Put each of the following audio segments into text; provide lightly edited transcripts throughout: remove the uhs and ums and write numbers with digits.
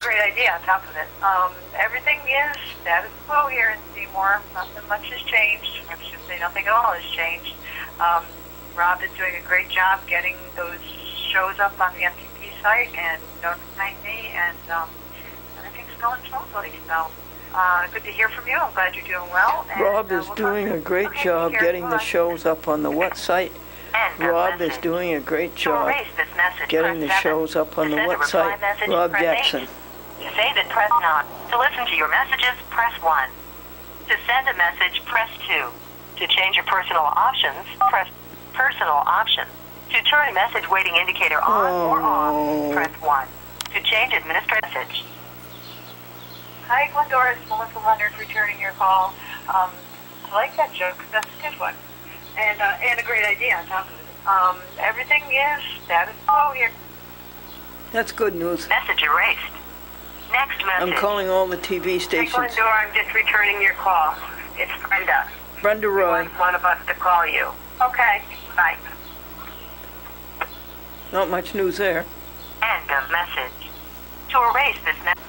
great idea on top of it. Everything is status quo here in Seymour. Nothing much has changed. I should say nothing at all has changed. Rob is doing a great job getting those shows up on the MTP site and notifying me, and everything's going smoothly. So, good to hear from you. I'm glad you're doing well. And, Rob is doing a great job getting the shows up on the what site? Rob is doing a great job getting the shows up on the what site? Rob Jackson. To save it, press 9. To listen to your messages, press 1. To send a message, press 2. To change your personal options, press personal options. To turn a message waiting indicator on or off, press 1. To change administrative message. Hi, Glendora. It's Melissa Leonard returning your call. I like that joke. That's a good one. And a great idea on top of it. Everything is status quo here. That's good news. Message erased. Next message. I'm calling all the TV stations. Hi, Glendora. I'm just returning your call. It's Brenda. Brenda Roy. One of us to call you. Okay. Bye. Not much news there. End of message. To erase this message.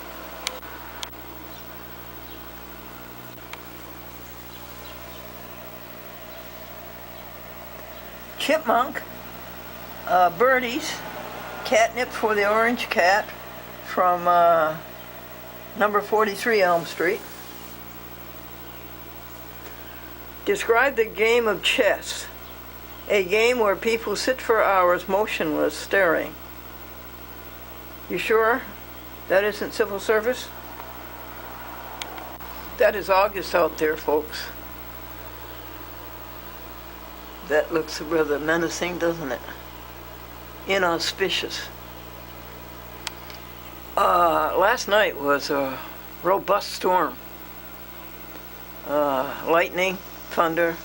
Chipmunk, birdies, catnip for the orange cat from number 43 Elm Street. Describe the game of chess, a game where people sit for hours motionless staring. You sure that isn't civil service? That is August out there, folks. That looks rather menacing, doesn't it? Inauspicious. Last night was a robust storm. Lightning, thunder,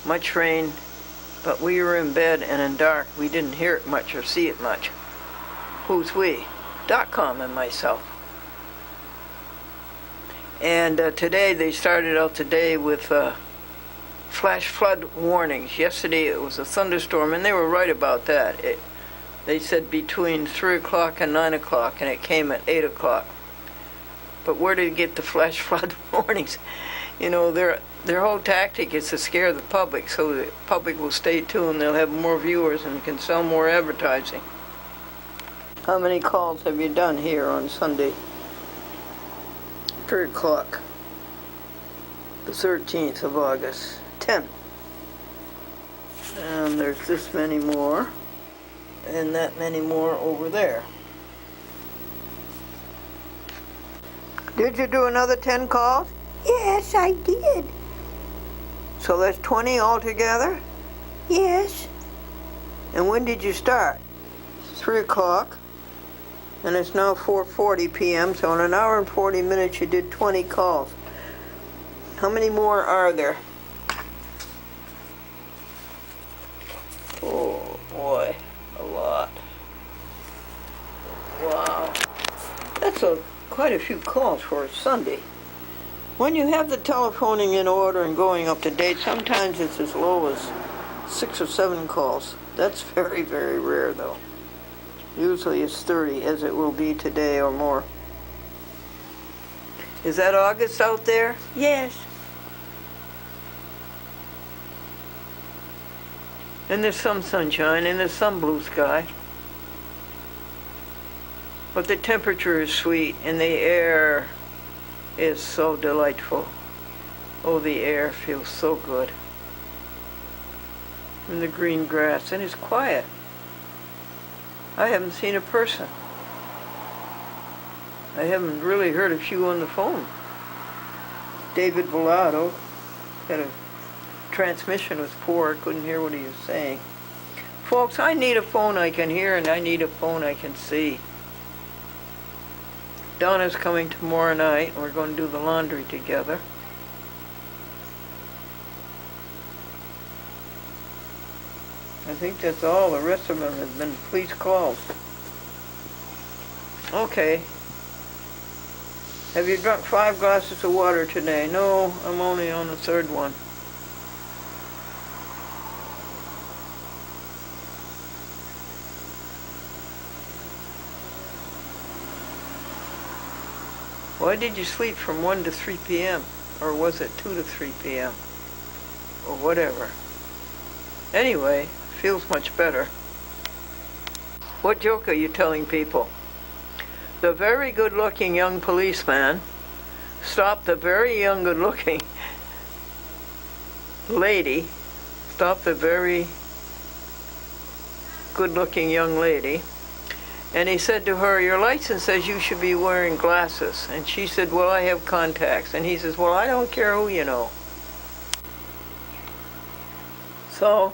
much rain, but we were in bed and in dark. We didn't hear it much or see it much. Who's we? .com and myself. And today, they started out today with flash flood warnings. Yesterday it was a thunderstorm, and they were right about that. They said between 3 o'clock and 9 o'clock, and it came at 8 o'clock. But where did it get the flash flood warnings? You know, their whole tactic is to scare the public, so the public will stay tuned, they'll have more viewers and can sell more advertising. How many calls have you done here on Sunday? 3 o'clock, the 13th of August. 10. And there's this many more, and that many more over there. Did you do another 10 calls? Yes, I did. So that's 20 altogether? Yes. And when did you start? 3 o'clock. And it's now 4:40 p.m., so in an hour and 40 minutes you did 20 calls. How many more are there? Oh boy, a lot. Wow. That's quite a few calls for a Sunday. When you have the telephoning in order and going up to date, sometimes it's as low as 6 or 7 calls. That's very, very rare though. Usually it's 30, as it will be today or more. Is that August out there? Yes. And there's some sunshine and there's some blue sky. But the temperature is sweet and the air is so delightful. Oh, the air feels so good. And the green grass, and it's quiet. I haven't seen a person. I haven't really heard a few on the phone. David Villado had a transmission was poor, couldn't hear what he was saying. Folks, I need a phone I can hear and I need a phone I can see. Donna's coming tomorrow night. We're going to do the laundry together. I think that's all. The rest of them have been police calls. Okay. Have you drunk 5 glasses of water today? No, I'm only on the 3rd one. Why did you sleep from 1 to 3 p.m.? Or was it 2 to 3 p.m.? Or whatever. Anyway, feels much better. What joke are you telling people? The very good-looking young policeman stopped the very young good-looking lady, stopped the very good-looking young lady, and he said to her, "Your license says you should be wearing glasses." And she said, "Well, I have contacts." And he says, "Well, I don't care who you know." So,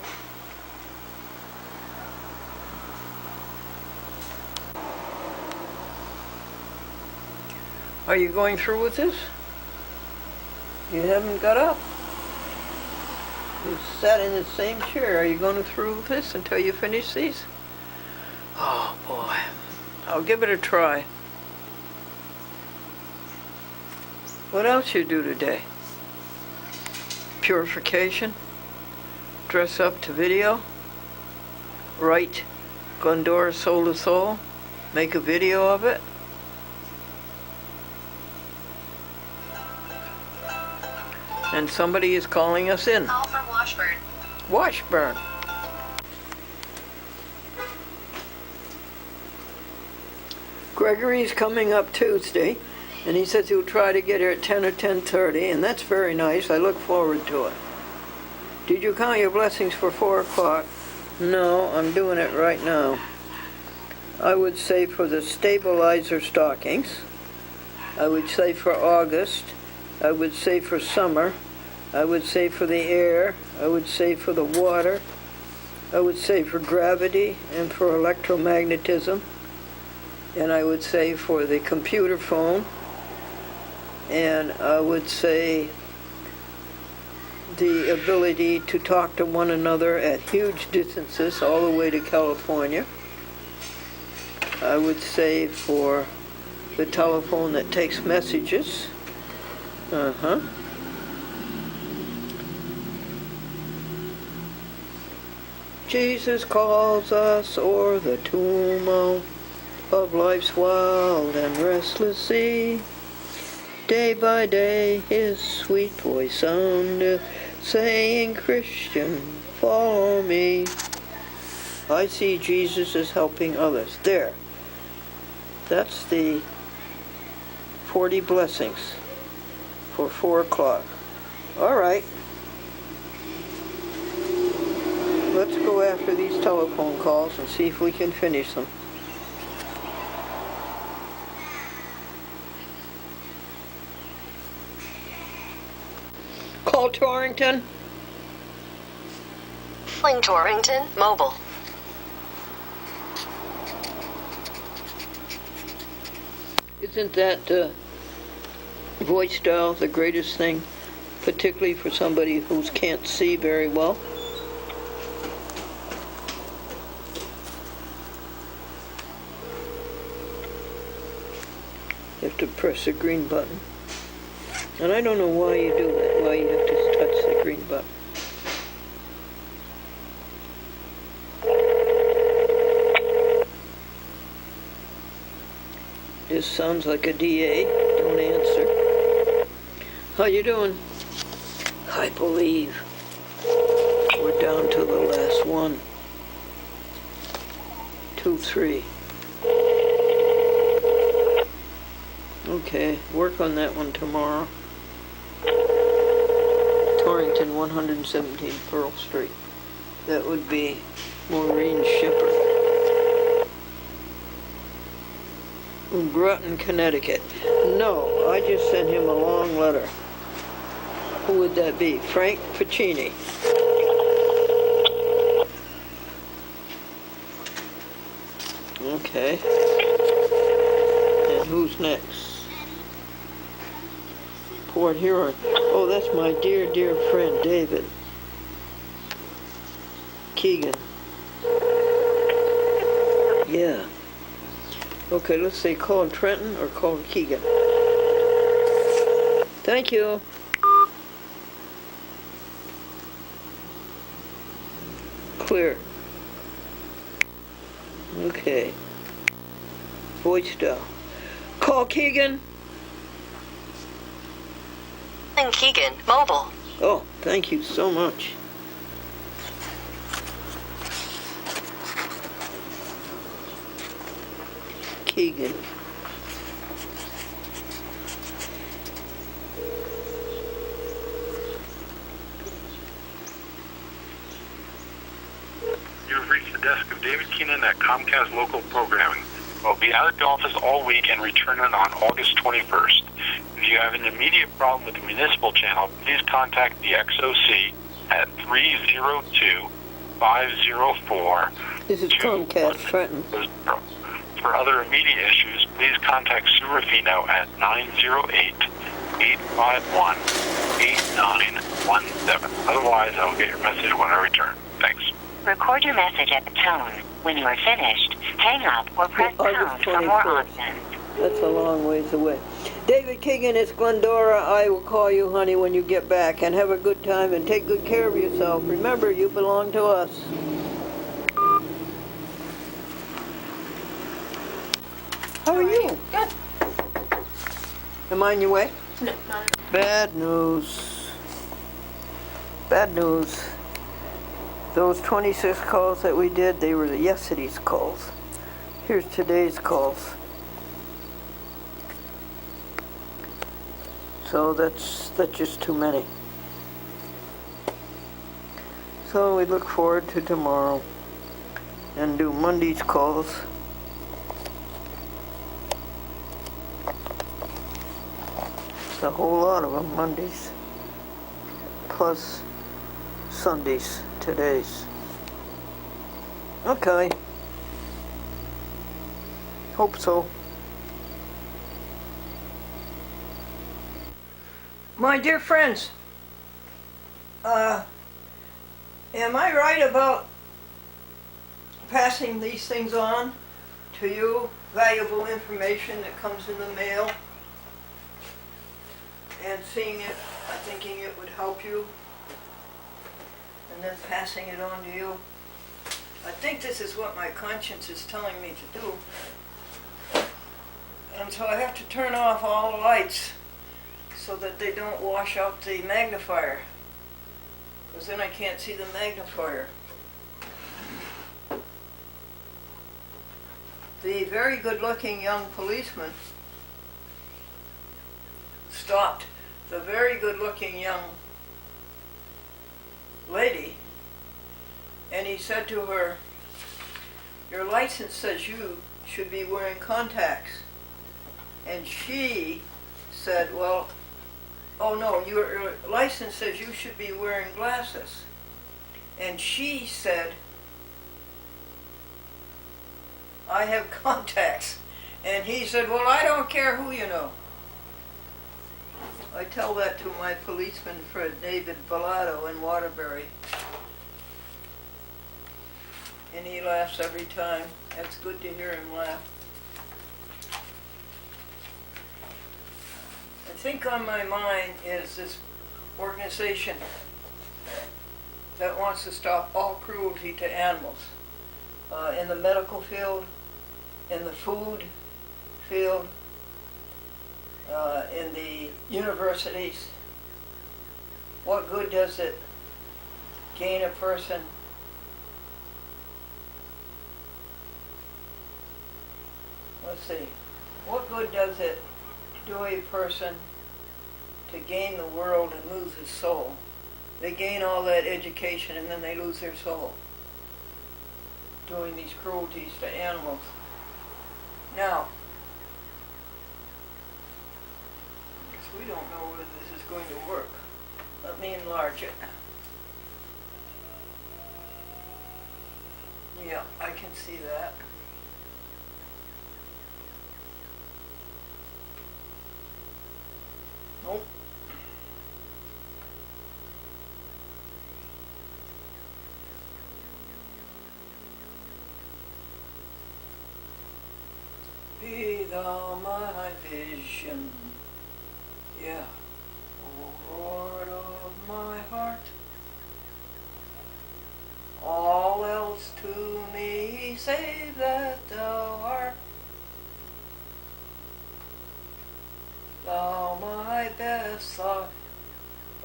are you going through with this? You haven't got up. You sat in the same chair. Are you going through with this until you finish these? Oh, boy. I'll give it a try. What else you do today? Purification? Dress up to video? Write Glendora Soul to Soul? Make a video of it? And somebody is calling us in. Call from Washburn. Washburn. Gregory's coming up Tuesday, and he says he'll try to get here at 10 or 10:30, and that's very nice. I look forward to it. Did you count your blessings for 4 o'clock? No, I'm doing it right now. I would say for the stabilizer stockings. I would say for August. I would say for summer. I would say for the air. I would say for the water. I would say for gravity and for electromagnetism. And I would say for the computer phone. And I would say the ability to talk to one another at huge distances all the way to California. I would say for the telephone that takes messages. Jesus calls us o'er the tumult of life's wild and restless sea. Day by day his sweet voice soundeth, saying, "Christian, follow me." I see Jesus as helping others. There. That's the 40 blessings for 4 o'clock. All right. Let's go after these telephone calls and see if we can finish them. Call Torrington. Calling Torrington Mobile. Isn't that voice dial the greatest thing, particularly for somebody who can't see very well? You have to press the green button. And I don't know why you do that, why you have to touch the green button. This sounds like a DA. Don't answer. How you doing? I believe we're down to the last one. 2, 3. Okay, work on that one tomorrow. Torrington, 117 Pearl Street. That would be Maureen Shepard. Groton, Connecticut. No, I just sent him a long letter. Who would that be? Frank Ficini. Okay. And who's next? Port Huron. Oh, that's my dear, dear friend, David Keegan. Yeah. Okay, let's say call Trenton or call Keegan. Thank you. Clear. Okay. Voice dial. Call Keegan. Calvin Keegan, mobile. Oh, thank you so much. Keegan. You've reached the desk of David Keenan at Comcast Local Programming. I'll be out of the office all week and returning on August 21st. If you have an immediate problem with the municipal channel, please contact the XOC at 302-504. This is Comcast Trenton. For other immediate issues, please contact Surafino at 908-851-8917. Otherwise, I'll get your message when I return. Thanks. Record your message at the tone. When you are finished, hang up or press pound for more options. That's a long ways away. David Keegan, it's Glendora. I will call you, honey, when you get back. And have a good time and take good care of yourself. Remember, you belong to us. How are you? Good. Am I on your way? No, not Bad news. Bad news. Those 26 calls that we did, they were yesterday's calls. Here's today's calls. So that's just too many. So we look forward to tomorrow and do Monday's calls. It's a whole lot of them, Mondays. Plus Sundays, today's. Okay. Hope so. My dear friends, am I right about passing these things on to you? Valuable information that comes in the mail and seeing it, thinking it would help you, and then passing it on to you. I think this is what my conscience is telling me to do. And so I have to turn off all the lights so that they don't wash out the magnifier, because then I can't see the magnifier. The very good-looking young policeman stopped the very good-looking young lady, and he said to her, "Your license says you should be wearing contacts." And she said, "Well, oh no, your license says you should be wearing glasses." And she said, "I have contacts." And he said, "Well, I don't care who you know." I tell that to my policeman friend David Bellado in Waterbury. And he laughs every time. It's good to hear him laugh. I think on my mind is this organization that wants to stop all cruelty to animals. In the medical field, in the food field, in the universities. What good does it gain a person let's see, what good does it do a person to gain the world and lose his soul? They gain all that education and then they lose their soul doing these cruelties to animals. Now, we don't know whether this is going to work. Let me enlarge it. Yeah, I can see that. Nope. Be thou my vision, yeah, O Lord of my heart. All else to me save that thou art. Thou my best thought,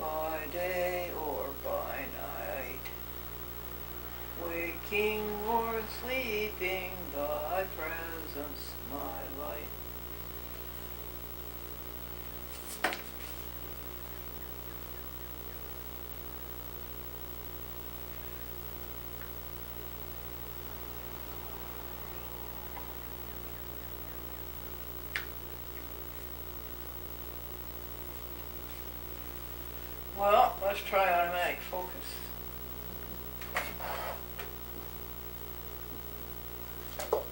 by day or by night, waking or sleeping, thy presence my light. Well, let's try automatic focus.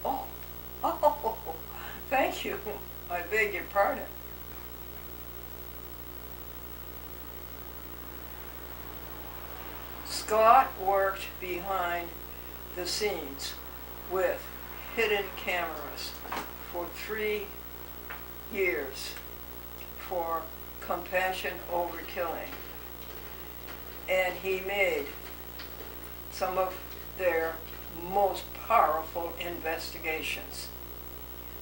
Oh, thank you. I beg your pardon. Scott worked behind the scenes with hidden cameras for 3 years for Compassion Over Killing. And he made some of their most powerful investigations.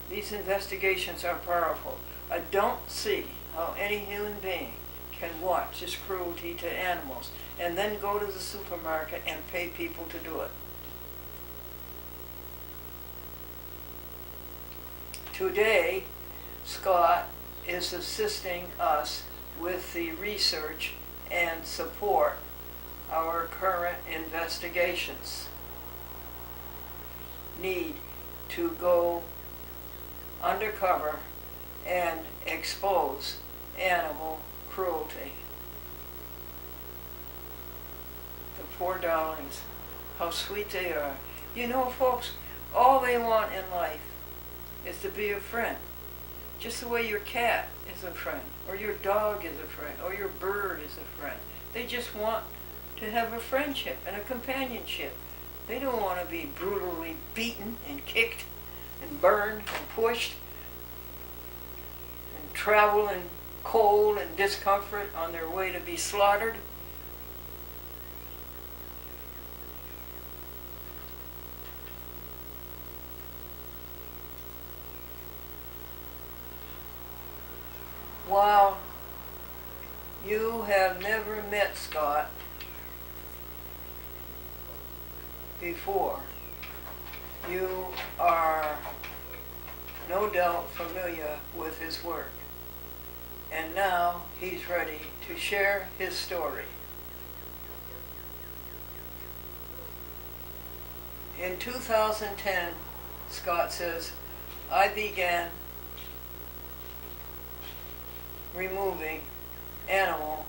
These investigations are powerful. I don't see how any human being can watch this cruelty to animals and then go to the supermarket and pay people to do it. Today, Scott is assisting us with the research and support our current investigations. Need to go undercover and expose animal cruelty. The poor darlings, how sweet they are. You know, folks, all they want in life is to be a friend. Just the way your cat is a friend, or your dog is a friend, or your bird is a friend. They just want to have a friendship and a companionship. They don't want to be brutally beaten and kicked and burned and pushed and travel in cold and discomfort on their way to be slaughtered. While you have never met Scott before, you are no doubt familiar with his work. And now he's ready to share his story. In 2010, Scott says, I began removing animal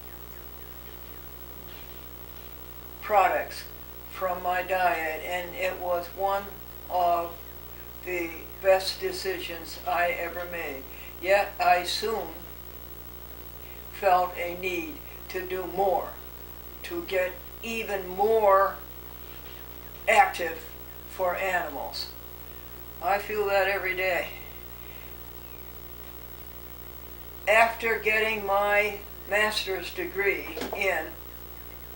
products from my diet, and it was one of the best decisions I ever made. Yet I soon felt a need to do more, to get even more active for animals. I feel that every day. After getting my master's degree in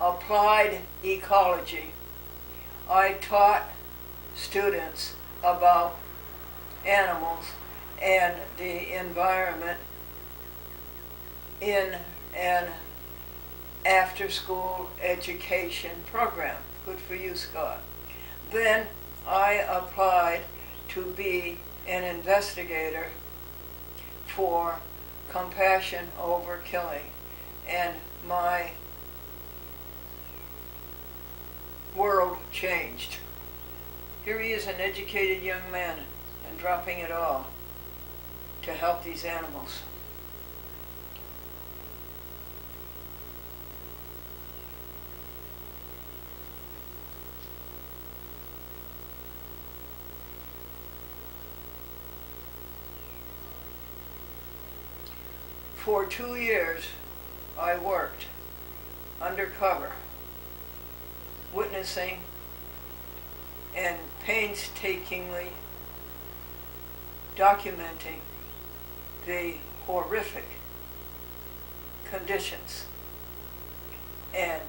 applied ecology, I taught students about animals and the environment in an after-school education program. Good for you, Scott. Then I applied to be an investigator for Compassion Over Killing, and my world changed. Here he is, an educated young man, and dropping it all to help these animals. For 2 years, I worked undercover, witnessing and painstakingly documenting the horrific conditions and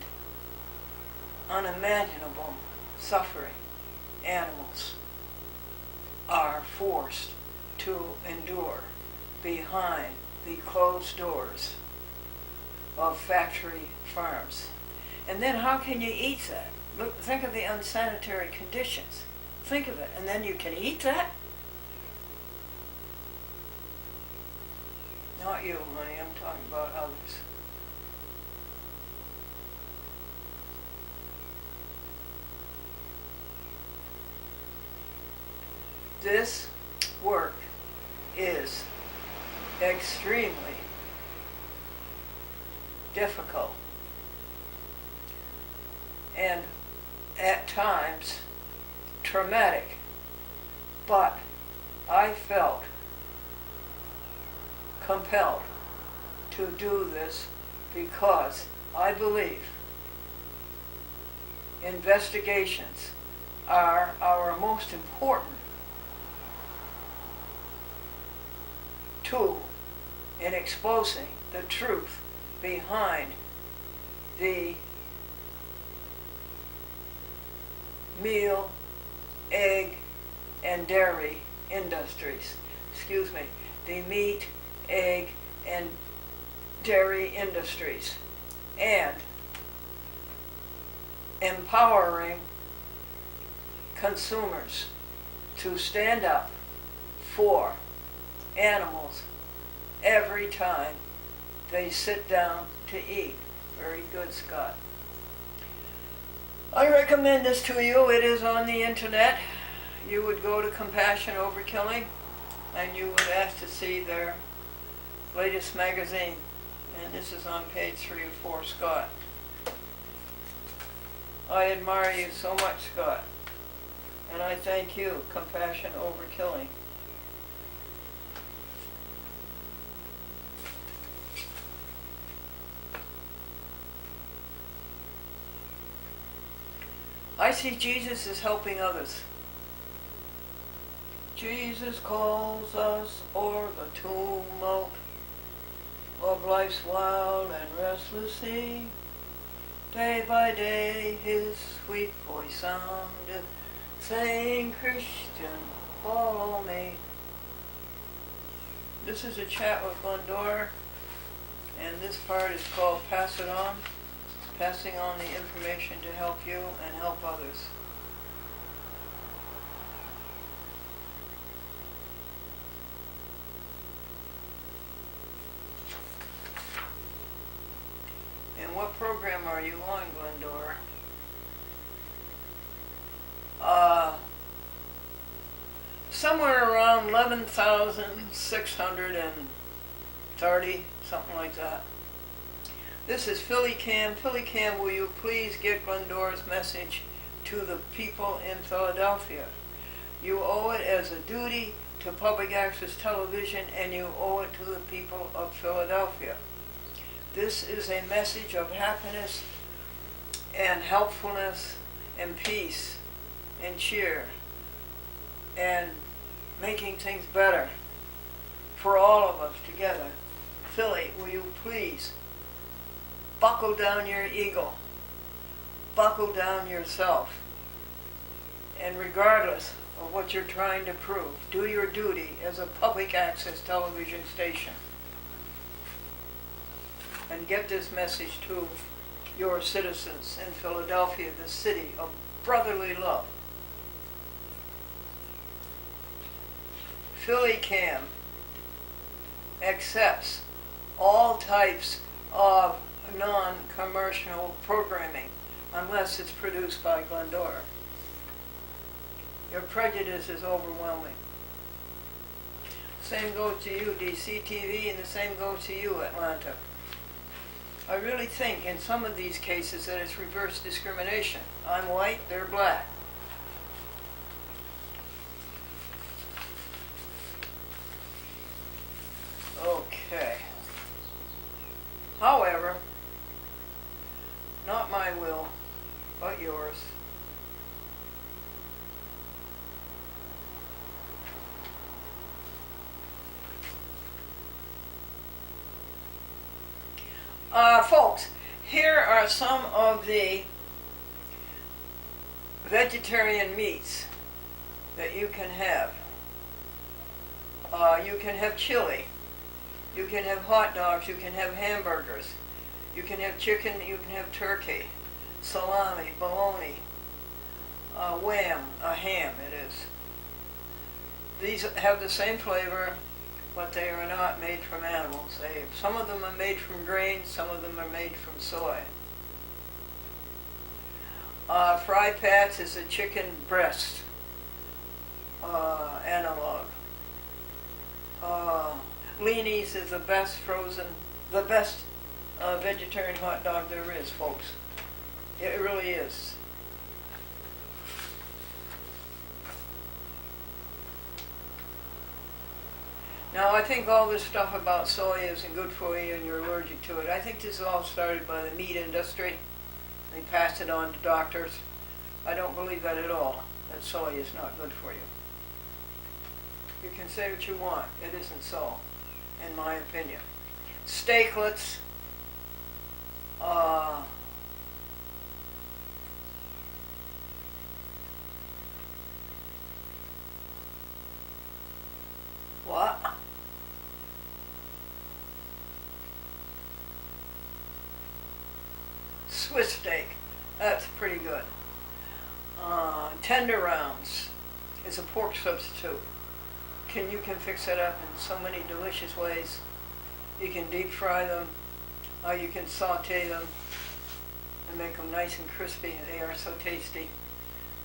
unimaginable suffering animals are forced to endure behind the closed doors of factory farms. And then how can you eat that? Look, think of the unsanitary conditions. Think of it, and then you can eat that? Not you, honey, I'm talking about others. This work is extremely difficult and at times traumatic, but I felt compelled to do this because I believe investigations are our most important tool in exposing the truth behind the meal, egg, and dairy industries. Excuse me, the meat, egg, and dairy industries, and empowering consumers to stand up for animals every time they sit down to eat. Very good, Scott. I recommend this to you. It is on the internet. You would go to Compassion Over Killing and you would ask to see their latest magazine. And this is on page 3 or 4, Scott. I admire you so much, Scott. And I thank you, Compassion Over Killing. I see Jesus as helping others. Jesus calls us o'er the tumult of life's wild and restless sea. Day by day his sweet voice sounded, saying, Christian, follow me. This is a chat with Glendora, and this part is called Pass It On. Passing on the information to help you and help others. And what program are you on, Glendora? Somewhere around 11,630, something like that. This is Philly Cam. Philly Cam, will you please get Glendora's message to the people in Philadelphia? You owe it as a duty to public access television, and you owe it to the people of Philadelphia. This is a message of happiness and helpfulness and peace and cheer and making things better for all of us together. Philly, will you please buckle down your ego, buckle down yourself, and regardless of what you're trying to prove, do your duty as a public access television station. And get this message to your citizens in Philadelphia, the city of brotherly love. Philly Cam accepts all types of non-commercial programming unless it's produced by Glendora. Your prejudice is overwhelming. Same goes to you, DC TV, and the same goes to you, Atlanta. I really think in some of these cases that it's reverse discrimination. I'm white, they're black. Okay. However, not my will, but yours. Folks, here are some of the vegetarian meats that you can have. You can have chili. You can have hot dogs. You can have hamburgers. You can have chicken, you can have turkey, salami, bologna, wham, a ham it is. These have the same flavor, but they are not made from animals. Some of them are made from grain, some of them are made from soy. Fry pats is a chicken breast analog. Leanies is the best vegetarian hot dog there is, folks. It really is. Now, I think all this stuff about soy isn't good for you and you're allergic to it. I think this all started by the meat industry. They passed it on to doctors. I don't believe that at all, that soy is not good for you. You can say what you want. It isn't so, in my opinion. Steaklets. What? Swiss steak. That's pretty good. Tender rounds is a pork substitute. You can fix it up in so many delicious ways. You can deep fry them, or you can saute them and make them nice and crispy. They are so tasty.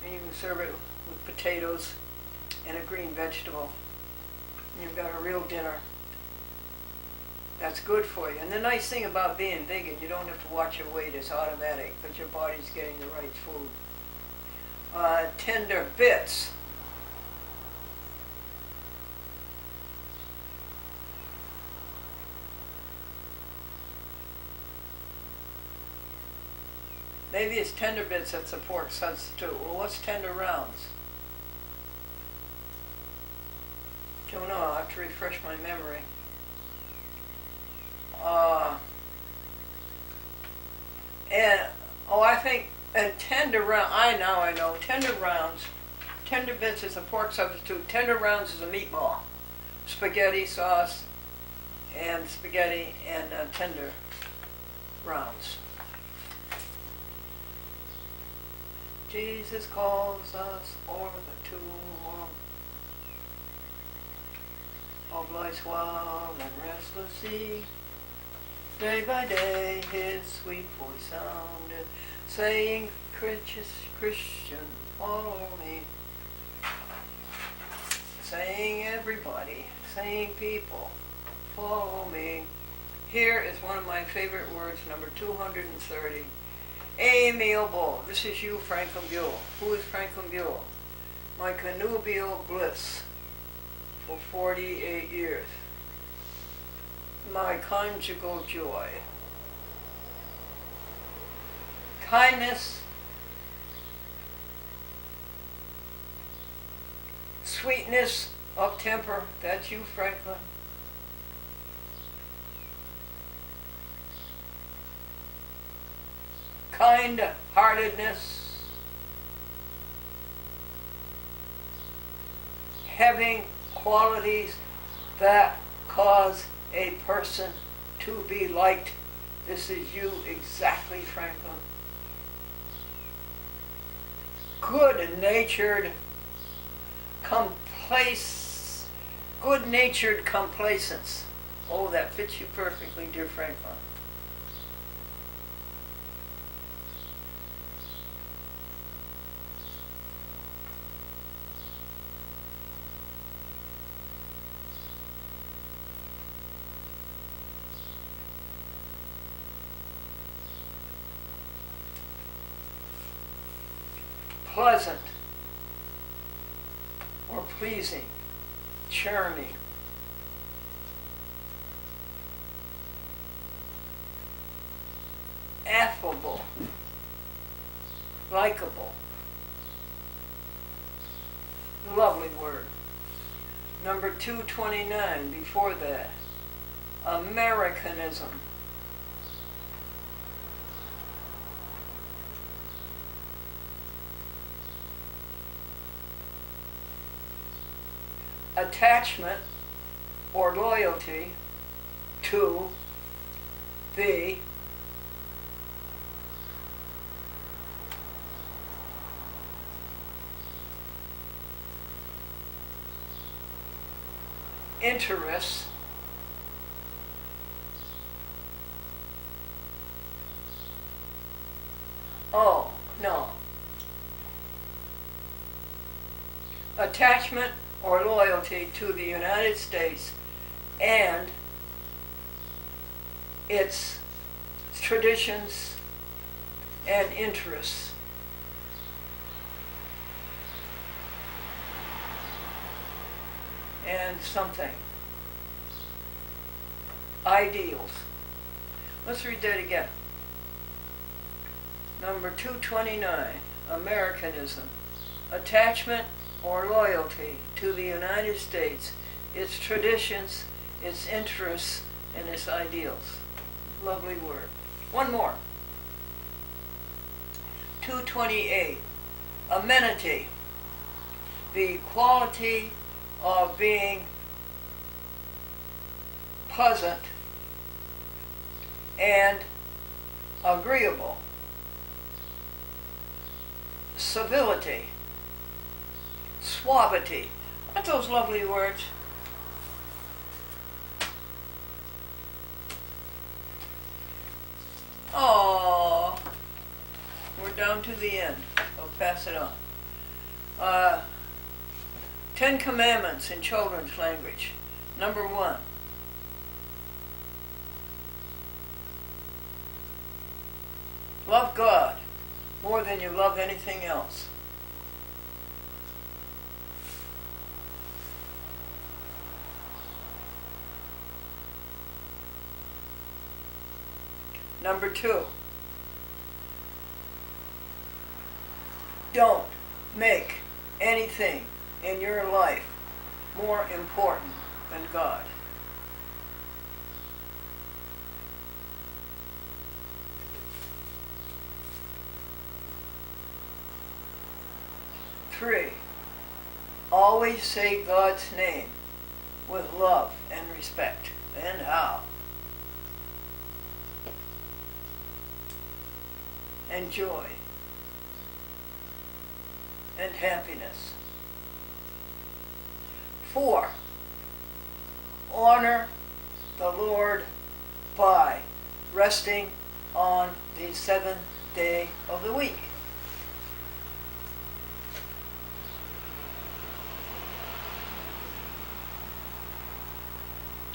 And you can serve it with potatoes and a green vegetable. You've got a real dinner. That's good for you. And the nice thing about being vegan, you don't have to watch your weight. It's automatic, but your body's getting the right food. Tender bits. Maybe it's tender bits that's a pork substitute. Well, what's tender rounds? Don't know. I'll have to refresh my memory. I think tender round. I know tender rounds. Tender bits is a pork substitute. Tender rounds is a meatball, spaghetti sauce, and spaghetti and tender rounds. Jesus calls us o'er the tomb of life's wild and restless sea. Day by day his sweet voice sounded, saying, Christian, follow me. Saying everybody, saying people, follow me. Here is one of my favorite words, number 230. Amiable. This is you, Franklin Buell. Who is Franklin Buell? My connubial bliss for 48 years. My conjugal joy. Kindness. Sweetness of temper. That's you, Franklin. Kind-heartedness, having qualities that cause a person to be liked. This is you exactly, Franklin. Good-natured complacence. Oh, that fits you perfectly, dear Franklin. Pleasant or pleasing, charming. Affable, likable. Lovely word. Number 229, before that, Americanism. Attachment or loyalty to the interests, oh, no, attachment or loyalty to the United States and its traditions and interests. And something. Ideals. Let's read that again. Number 229, Americanism. Attachment or loyalty to the United States, its traditions, its interests, and its ideals. Lovely word. One more. 228, amenity. The quality of being pleasant and agreeable. Civility, suavity. Aren't those lovely words? Oh, we're down to the end. I'll pass it on. 10 Commandments in children's language. Number 1. Love God more than you love anything else. Number 2. Don't make anything in your life more important than God. Three, always say God's name with love and respect. And how? And joy and happiness. 4, honor the Lord by resting on the 7th day of the week.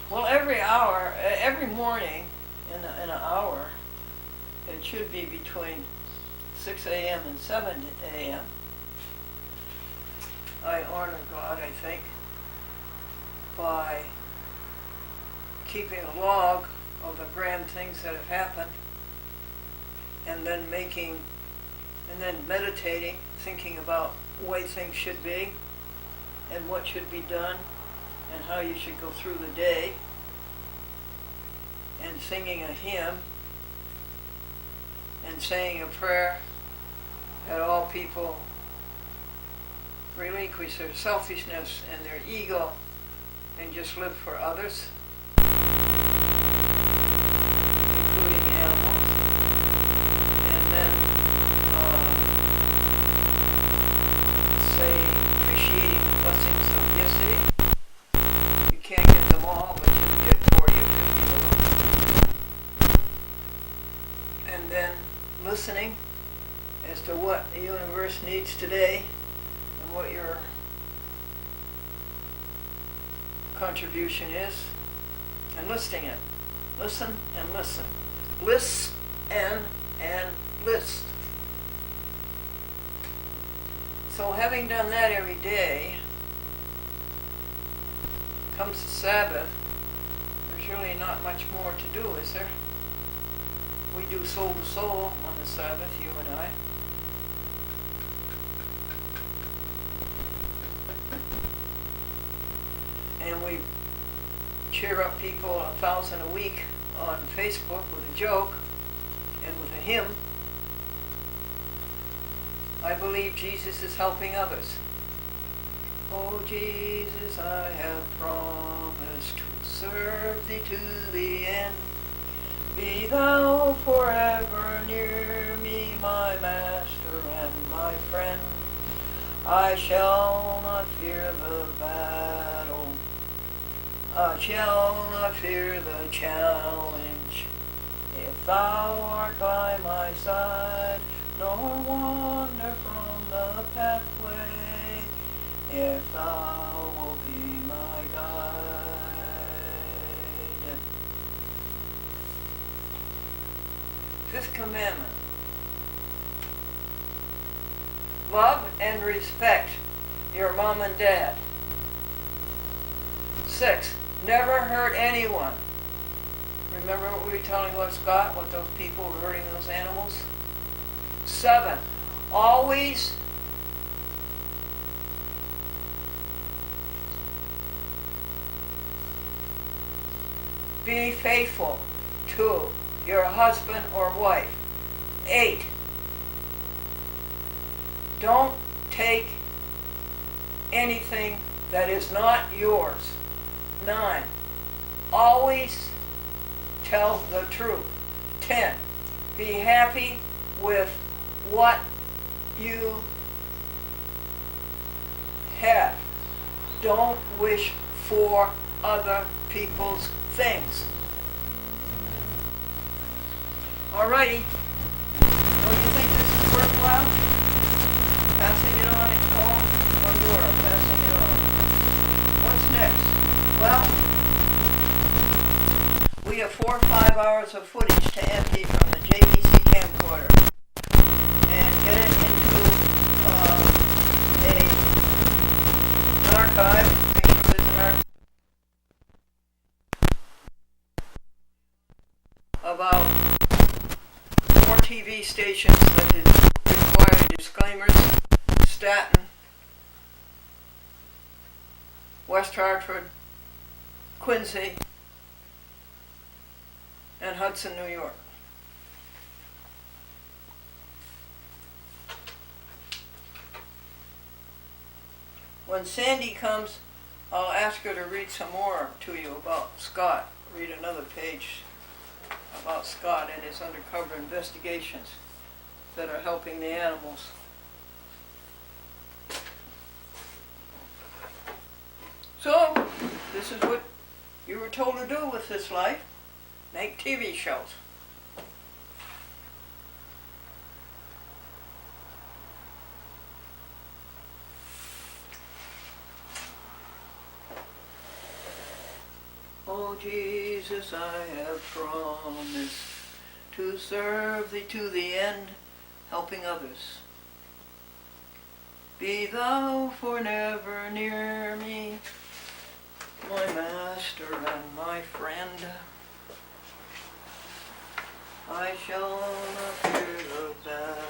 Well, every morning in an hour, it should be between 6 a.m. and 7 a.m. I honor God, I think, by keeping a log of the grand things that have happened, and then meditating, thinking about the way things should be, and what should be done, and how you should go through the day, and singing a hymn, and saying a prayer that all people relinquish their selfishness and their ego and just live for others, including animals, and then say appreciating the blessings of yesterday. You can't get them all, but you can get 40 or 50 of them. And then listening as to what the universe needs today and what your contribution is, and listing it. Listen and listen. List and list. So having done that every day, comes the Sabbath, there's really not much more to do, is there? We do soul to soul on the Sabbath, you and I. And we cheer up people 1,000 a week on Facebook with a joke and with a hymn. I believe Jesus is helping others. Oh Jesus, I have promised to serve thee to the end. Be thou forever near me, my master and my friend. I shall not fear the battle, I shall not fear the challenge, if thou art by my side, nor wander from the pathway, if thou wilt be my guide. Fifth commandment. Love and respect your mom and dad. 6. Never hurt anyone. Remember what we were telling about, Scott, what those people were hurting those animals? 7. Always be faithful to your husband or wife. 8. Don't take anything that is not yours. 9. Always tell the truth. 10. Be happy with what you have. Don't wish for other people's things. Alrighty. Don't you think this is worthwhile? Passing it on. It's called Glendora. Passing it on. What's next? Well, we have 4 or 5 hours of footage to empty from the JVC camcorder and get it into an archive. Make sure there's an archive. About 4 TV stations that require disclaimers. Staten, West Hartford, Quincy, and Hudson, New York. When Sandy comes, I'll ask her to read some more to you about Scott. Read another page about Scott and his undercover investigations that are helping the animals. So, this is what you were told to do with this life. Make TV shows. Oh Jesus, I have promised to serve thee to the end, helping others. Be thou for never near me, my master and my friend. I shall not fear the battle,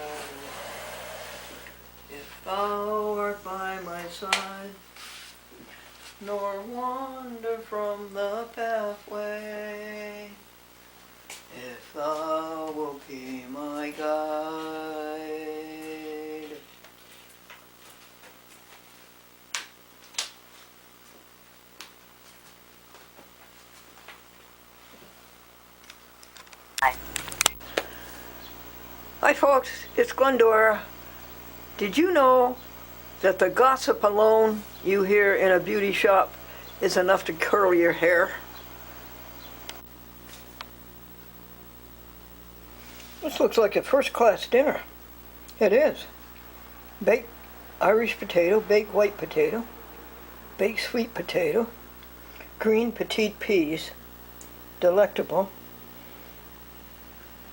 if thou art by my side, nor wander from the pathway, if thou wilt be my guide. Hi folks, it's Glendora. Did you know that the gossip alone you hear in a beauty shop is enough to curl your hair? This looks like a first-class dinner. It is. Baked Irish potato, baked white potato, baked sweet potato, green petite peas, delectable,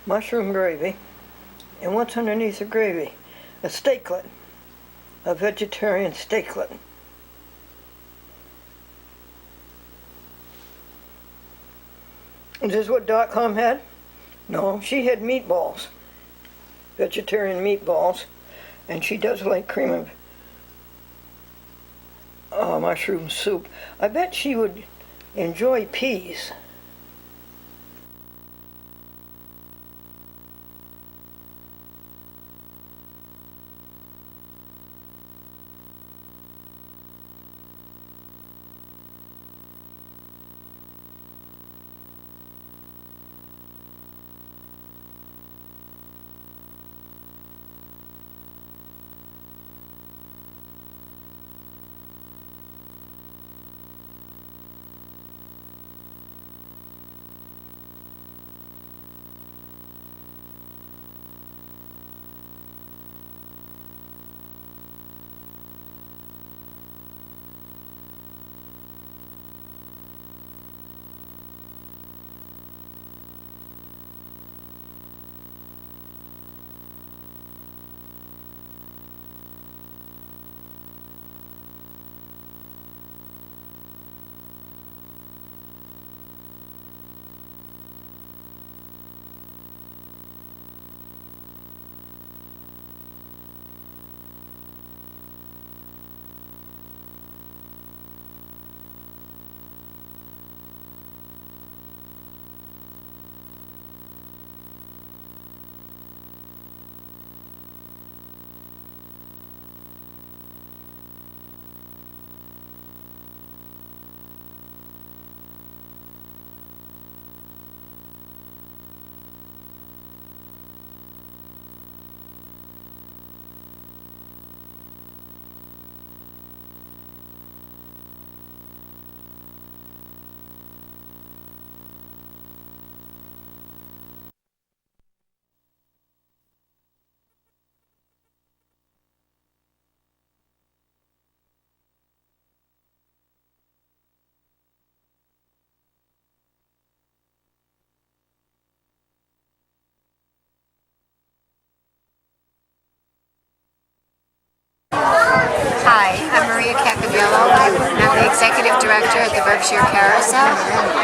mushroom gravy, and what's underneath the gravy? A steaklet, a vegetarian steaklet. Is this what .com had? No, she had meatballs, vegetarian meatballs, and she does like cream of mushroom soup. I bet she would enjoy peas. Executive Director at the Berkshire Carousel.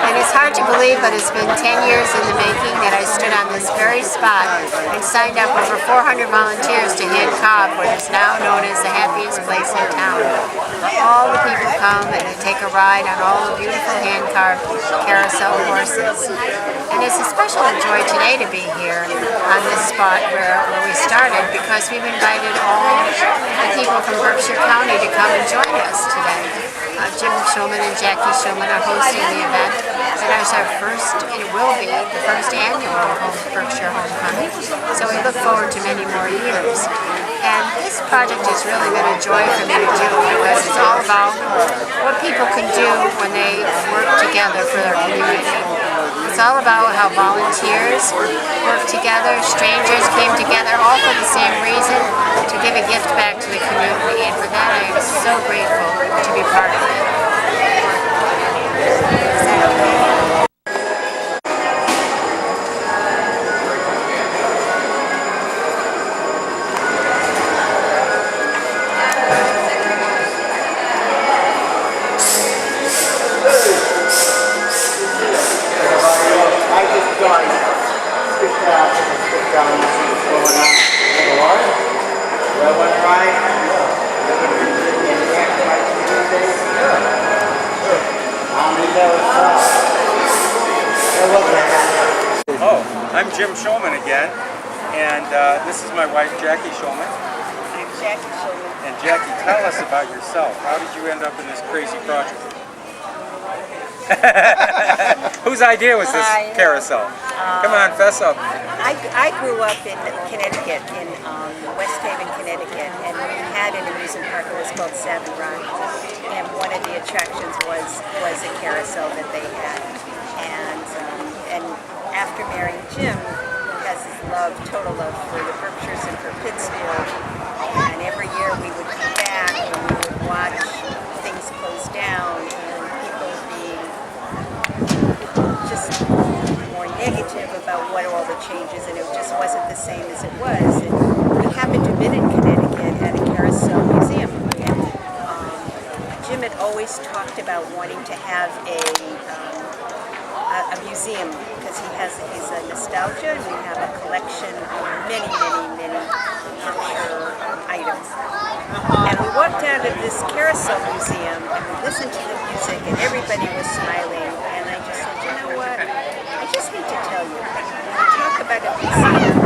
And it's hard to believe, but it's been 10 years in the making that I stood on this very spot and signed up over 400 volunteers to hand cob what is now known as the happiest place in town. All the people come and they take a ride on all the beautiful hand-carved carousel horses. And it's a special joy today to be here on this spot where we started, because we've invited all the people from Berkshire County to come and join us today. Jim Shulman and Jackie Shulman are hosting the event, and it's our first, it will be the first annual Berkshire Homecoming, so we look forward to many more years. And this project has really been a joy for me to do, because it's all about what people can do when they work together for their community. It's all about how volunteers work together, strangers came together, all for the same reason, to give a gift back to the community. And for that, I am so grateful to be part of it. Is that okay? Oh, I'm Jim Shulman again, and this is my wife Jackie Shulman. I'm Jackie Shulman. And Jackie, tell us about yourself. How did you end up in this crazy project? Whose idea was this carousel? Come on, fess up. I grew up in Connecticut, in West Haven, Connecticut, and we had an amusement park. It was called Savin Ride, and one of the attractions was a carousel that they had. And after marrying Jim, who has his total love for the Berkshires and for Pittsfield, and every year we would come back and we would watch things close down and people being just more negative about what all the changes, and it just wasn't the same as it was. And we happened to have been in Connecticut at a carousel museum, and Jim had always talked about wanting to have a museum, because he's a nostalgia, and we have a collection of many Berkshire items. And we walked out of this carousel museum and we listened to the music and everybody was smiling, and I just said, you know what, I just hate to tell you, when we talk about a museum,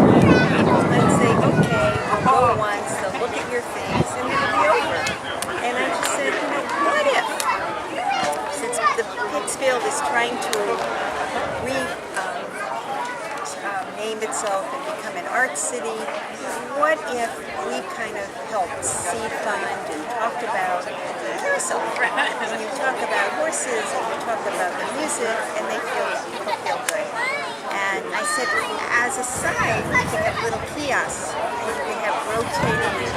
people then say, okay, we'll go once, they'll look at your things and it'll be over. And I just said, you know, what if? Since the Pittsfield is trying to name itself and become an art city, what if we kind of helped seed fund and talked about carousel? And you talk about horses and you talk about the music, and people feel good. And I said, as a side, we could have little kiosks and you could have rotating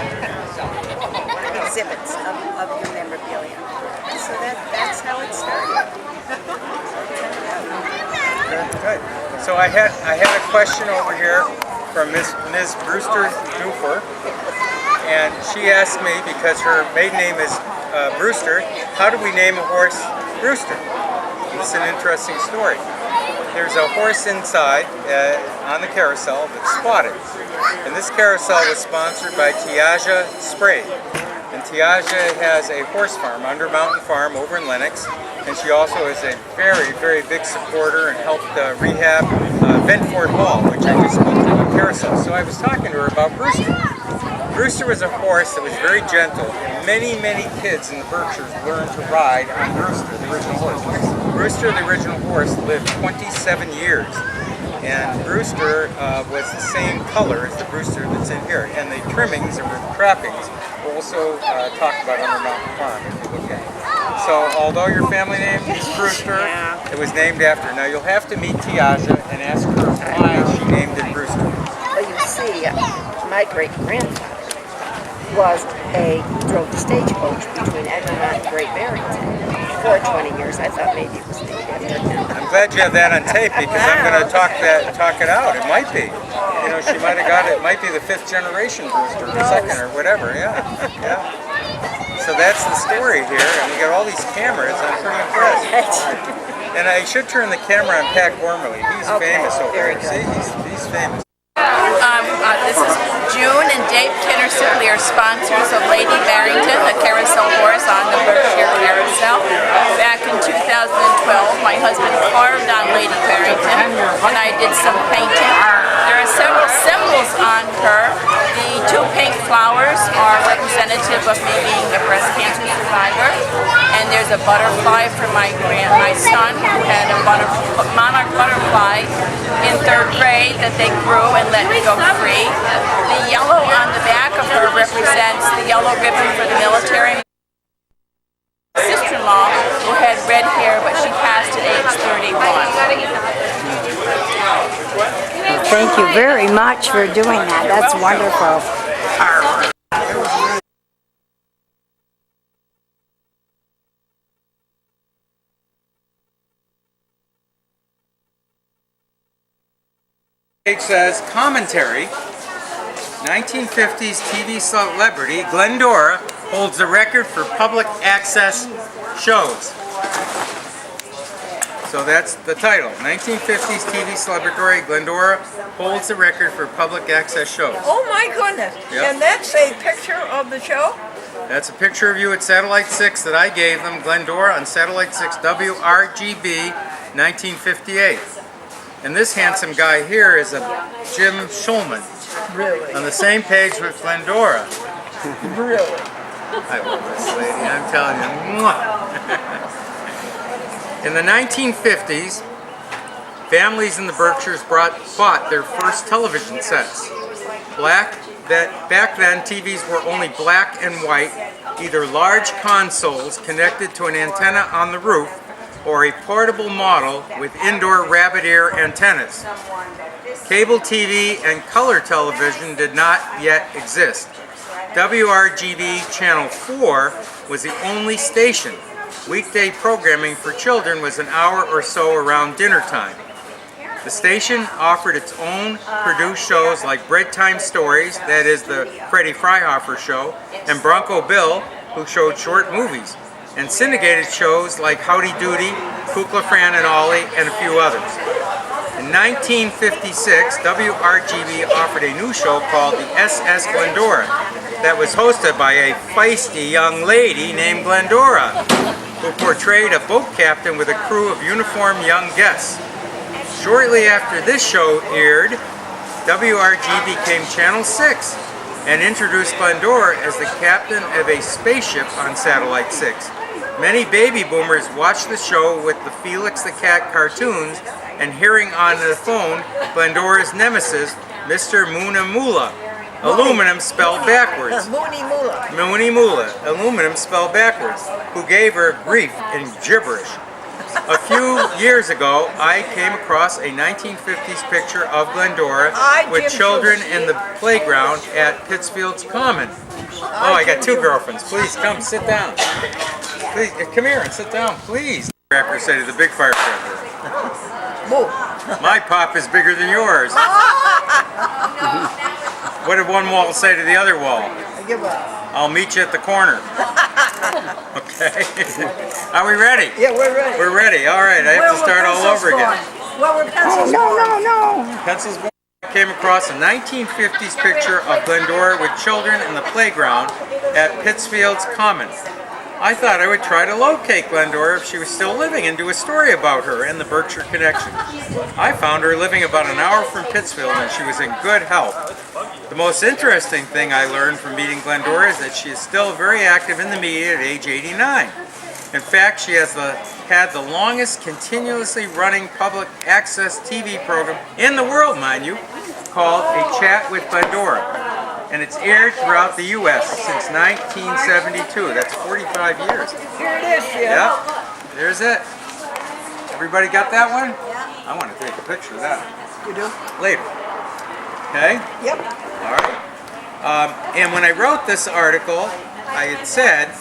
exhibits of your memorabilia. And so that's how it started. Good. So I had a question over here from Ms. Brewster Dufour, and she asked me, because her maiden name is Brewster, how do we name a horse Brewster? It's an interesting story. There's a horse inside on the carousel that's spotted, and this carousel was sponsored by Tiaja Spray. And Tiaja has a horse farm, Under Mountain Farm, over in Lenox, and she also is a very big supporter and helped rehab Ventford Hall, which I just spoke to on carousel. So I was talking to her about Brewster. Brewster was a horse that was very gentle, and many kids in the Berkshires learned to ride on Brewster, the original horse. Brewster, the original horse, lived 27 years. And Brewster was the same color as the Brewster that's in here. And the trimmings or the trappings also talked about Under Mountain Farm, if you look at it. So although your family name is Brewster, it was named after. Now you'll have to meet Tiaja and ask her why she named it Brewster. Well, you see, my great-grandfather drove the stagecoach between Egremont and Great Barrington for 20 years. I thought maybe it was named after him. I'm glad you have that on tape, because I'm going to talk it out. It might be. You know, she might have got it. It might be the 5th generation Brewster, or the 2nd, or whatever. Yeah. So that's the story here, and we got all these cameras. I'm pretty impressed. And I should turn the camera on Pat Gormley. He's famous over here. See, he's famous. This is June and Dave Kinner-Sibley are sponsors of Lady Barrington, the carousel horse on the Berkshire Carousel. Back in 2012, my husband carved on Lady Barrington, and I did some painting. There are several symbols on her. The two pink flowers are representative of me being a breast cancer survivor, and there's a butterfly for my son who had a monarch butterfly in 3rd grade that they grew and let me go free. The yellow on the back of her represents the yellow ribbon for the military. My sister-in-law who had red hair, but she passed at age 31. Thank you very much for doing that. That's wonderful. It says commentary. 1950s TV celebrity Glendora holds the record for public access shows. So that's the title. 1950s TV celebrity Glendora holds the record for public access shows. Oh my goodness. Yep. And that's a picture of the show? That's a picture of you at Satellite 6 that I gave them, Glendora on Satellite 6 WRGB 1958. And this handsome guy here is a Jim Schulman. Really? On the same page with Glendora. Really? I love this lady, I'm telling you. In the 1950s, families in the Berkshires bought their first television sets. Back then, TVs were only black and white, either large consoles connected to an antenna on the roof, or a portable model with indoor rabbit ear antennas. Cable TV and color television did not yet exist. WRGB Channel 4 was the only station. Weekday programming for children was an hour or so around dinner time. The station offered its own produced shows like Bedtime Stories, that is the Freddie Freihofer show, and Bronco Bill, who showed short movies, and syndicated shows like Howdy Doody, Kukla, Fran and Ollie, and a few others. In 1956, WRGB offered a new show called the SS Glendora that was hosted by a feisty young lady named Glendora, who portrayed a boat captain with a crew of uniformed young guests. Shortly after this show aired, WRGB became Channel 6 and introduced Glendora as the captain of a spaceship on Satellite 6. Many baby boomers watched the show with the Felix the Cat cartoons and hearing on the phone Glendora's nemesis, Mr. Moonamula, aluminum spelled backwards. Mooney Moolah, aluminum spelled backwards, who gave her grief in gibberish. A few years ago, I came across a 1950s picture of Glendora with children in the playground at Pittsfield's Common. Oh, I got two girlfriends. Please come, sit down. Please, come here and sit down, please. Firecracker say to the big firecracker. My pop is bigger than yours. What did one wall say to the other wall? I'll meet you at the corner. Okay. Are we ready? Yeah, we're ready. We're ready. All right. I have to start all over again. Well, we're pencils. No. Pencils. I came across a 1950s picture of Glendora with children in the playground at Pittsfield's Common. I thought I would try to locate Glendora if she was still living and do a story about her and the Berkshire connection. I found her living about an hour from Pittsfield and she was in good health. The most interesting thing I learned from meeting Glendora is that she is still very active in the media at age 89. In fact, she has had the longest continuously running public access TV program in the world, mind you, called A Chat with Glendora. And it's aired throughout the U.S. since 1972. That's 45 years. Here it is, yeah. Yep, there's it. Everybody got that one? I want to take a picture of that. You do? Later. Okay? Yep. All right. And when I wrote this article, I had said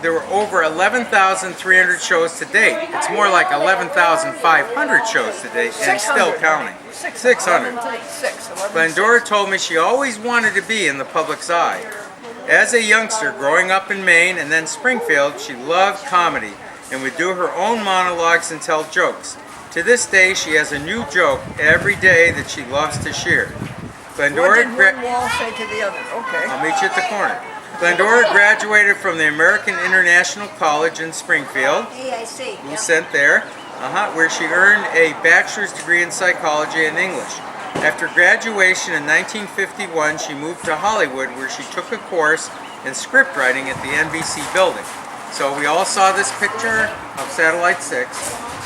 there were over 11,300 shows to date. It's more like 11,500 shows to date, and still counting. 600. Glendora told me she always wanted to be in the public's eye. As a youngster growing up in Maine and then Springfield, she loved comedy and would do her own monologues and tell jokes. To this day, she has a new joke every day that she loves to share. Glendora What did one wall say to the other? Okay. I'll meet you at the corner. Glendora graduated from the American International College in Springfield. AIC. Who sent there, where she earned a bachelor's degree in psychology and English. After graduation in 1951, she moved to Hollywood, where she took a course in script writing at the NBC building. So we all saw this picture of Satellite 6.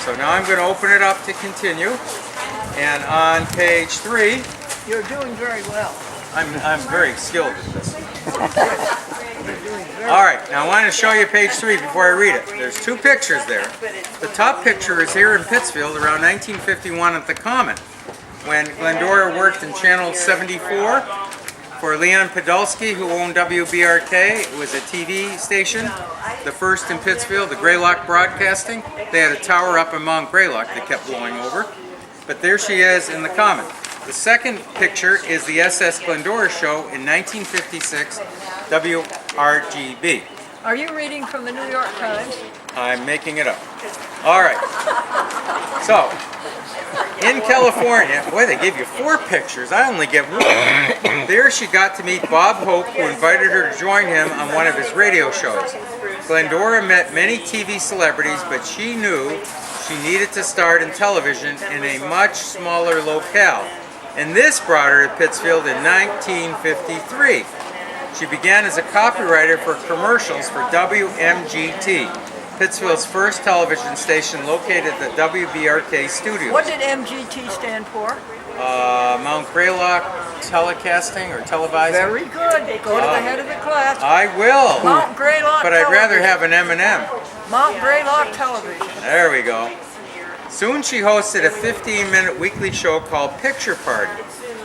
So now I'm going to open it up to continue. And on page 3, You're doing very well. I'm very skilled at this. All right, now I want to show you page 3 before I read it. There's 2 pictures there. The top picture is here in Pittsfield around 1951 at the Common, when Glendora worked in Channel 74 for Leon Podolsky, who owned WBRK. It was a TV station, the first in Pittsfield, the Greylock Broadcasting. They had a tower up in Mount Greylock that kept blowing over. But there she is in the Common. The second picture is the SS Glendora show in 1956, WRGB. Are you reading from the New York Times? I'm making it up. All right. So, in California, boy, they gave you 4 pictures. I only get 1. There she got to meet Bob Hope, who invited her to join him on one of his radio shows. Glendora met many TV celebrities, but she knew she needed to start in television in a much smaller locale. And this brought her to Pittsfield in 1953. She began as a copywriter for commercials for WMGT, Pittsfield's first television station located at the WBRK studios. What did MGT stand for? Mount Greylock Telecasting or Televising. Very good. Go to the head of the class. I will. Mount Greylock But I'd rather Television. have an M&M. Mount Greylock Television. There we go. Soon she hosted a 15-minute weekly show called Picture Party.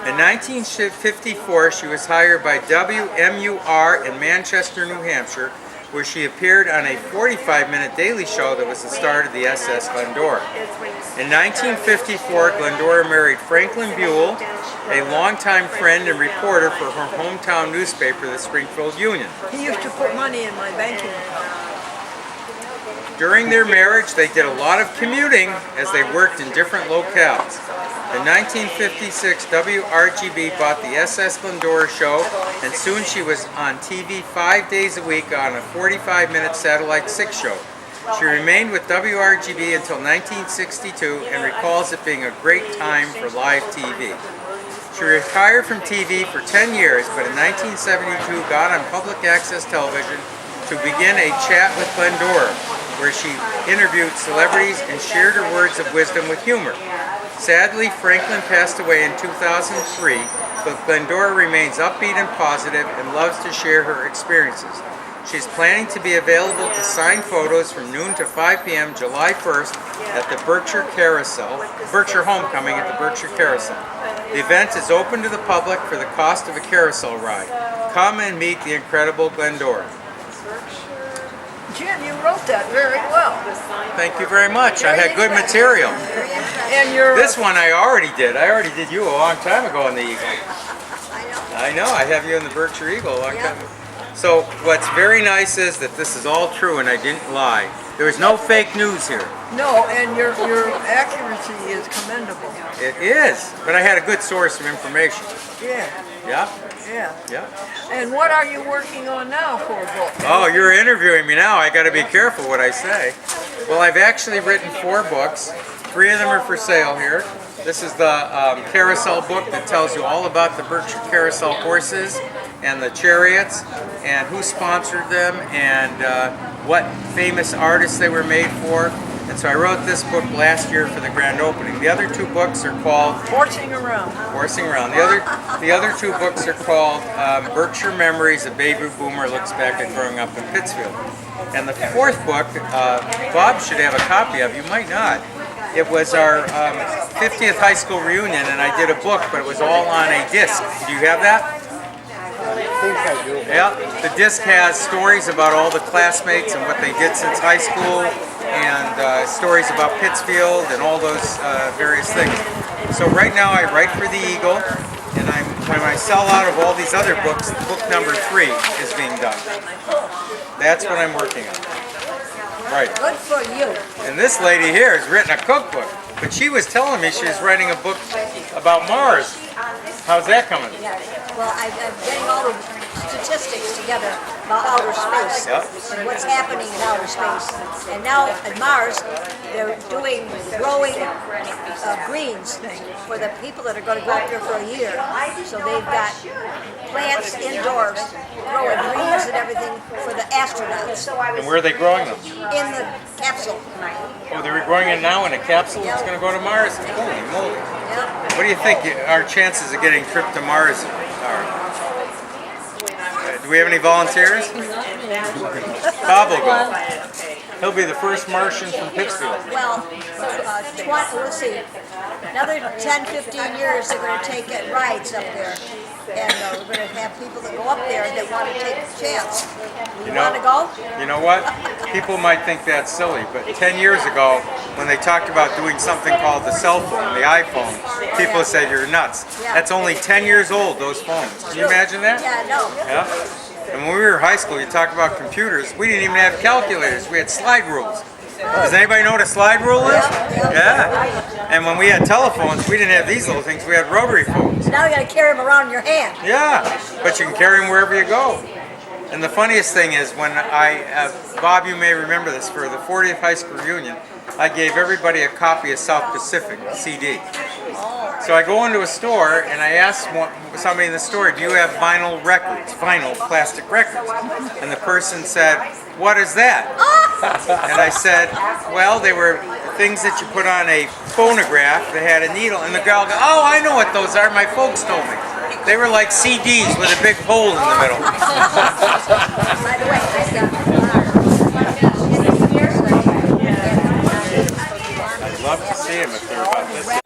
In 1954, she was hired by WMUR in Manchester, New Hampshire, where she appeared on a 45-minute daily show that was the start of the SS Glendora. In 1954, Glendora married Franklin Buell, a longtime friend and reporter for her hometown newspaper, the Springfield Union. He used to put money in my banking account. During their marriage, they did a lot of commuting as they worked in different locales. In 1956, WRGB bought the SS Glendora show, and soon she was on TV 5 days a week on a 45-minute Satellite 6 show. She remained with WRGB until 1962 and recalls it being a great time for live TV. She retired from TV for 10 years, but in 1972 got on public access television to begin a chat with Glendora, where she interviewed celebrities and shared her words of wisdom with humor. Sadly, Franklin passed away in 2003, but Glendora remains upbeat and positive and loves to share her experiences. She's planning to be available to sign photos from noon to 5 p.m. July 1st at the Berkshire Homecoming at the Berkshire Carousel. The event is open to the public for the cost of a carousel ride. Come and meet the incredible Glendora. Jim, you wrote that very well. Thank you very much. I had good material. And your This one I already did. I already did you a long time ago on the Eagle. I know. I have you in the Berkshire Eagle a long time ago. So what's very nice is that this is all true and I didn't lie. There was no fake news here. no, and your accuracy is commendable. It is, but I had a good source of information. Yeah, Yeah, yeah. yeah. And what are you working on now for a book? Oh, you're interviewing me now. I got to be careful what I say. Well, I've actually written 4 books. 3 of them are for sale here. This is the carousel book that tells you all about the Berkshire Carousel horses and the chariots and who sponsored them and what famous artists they were made for. And so I wrote this book last year for the grand opening. The other 2 books are called Horsing around. Horsing Around. The other 2 books are called Berkshire Memories, a Baby Boomer Looks Back at Growing Up in Pittsfield. And the 4th book, Bob should have a copy of, you might not. It was our 50th high school reunion, and I did a book, but it was all on a disc. Do you have that? I think I do. Yeah. The disc has stories about all the classmates and what they did since high school, and stories about Pittsfield and all those various things. So right now I write for the Eagle, and I'm when I sell out of all these other books, book number 3 is being done. That's what I'm working on. Right. Good for you. And this lady here has written a cookbook, but she was telling me she was writing a book about Mars. How's that coming? Yeah. Well, I'm getting all the statistics together about outer space and what's happening in outer space. And now at Mars, they're growing greens for the people that are going to go up there for a year. So they've got plants indoors growing greens and everything for the astronauts. And where are they growing them? In the capsule. Oh, they're growing it now in a capsule that's going to go to Mars? Holy moly. Yep. What do you think our chances of getting a trip to Mars are? Do we have any volunteers? Bob will go. He'll be the first Martian from Pittsfield. Well, let's see, another 10, 15 years they're going to take rides up there. And we're going to have people that go up there that want to take a chance. You want to go? You know what? People might think that's silly, but 10 years ago, when they talked about doing something called the cell phone, the iPhone, people said you're nuts. That's only 10 years old, those phones. Can you imagine that? Yeah, no. Yeah? And when we were in high school, you talk about computers, we didn't even have calculators. We had slide rules. Does anybody know what a slide rule is? Yeah. And when we had telephones, we didn't have these little things. We had rotary phones. Now you got to carry them around in your hand. Yeah, but you can carry them wherever you go. And the funniest thing is when Bob, you may remember this, for the 40th high school reunion, I gave everybody a copy of South Pacific CD. So I go into a store and I ask somebody in the store, do you have vinyl records, vinyl plastic records? And the person said, what is that? And I said, well, they were things that you put on a phonograph that had a needle. And the girl goes, oh, I know what those are. My folks told me. They were like CDs with a big hole in the middle. By the way, I'd love to see them if they're about this.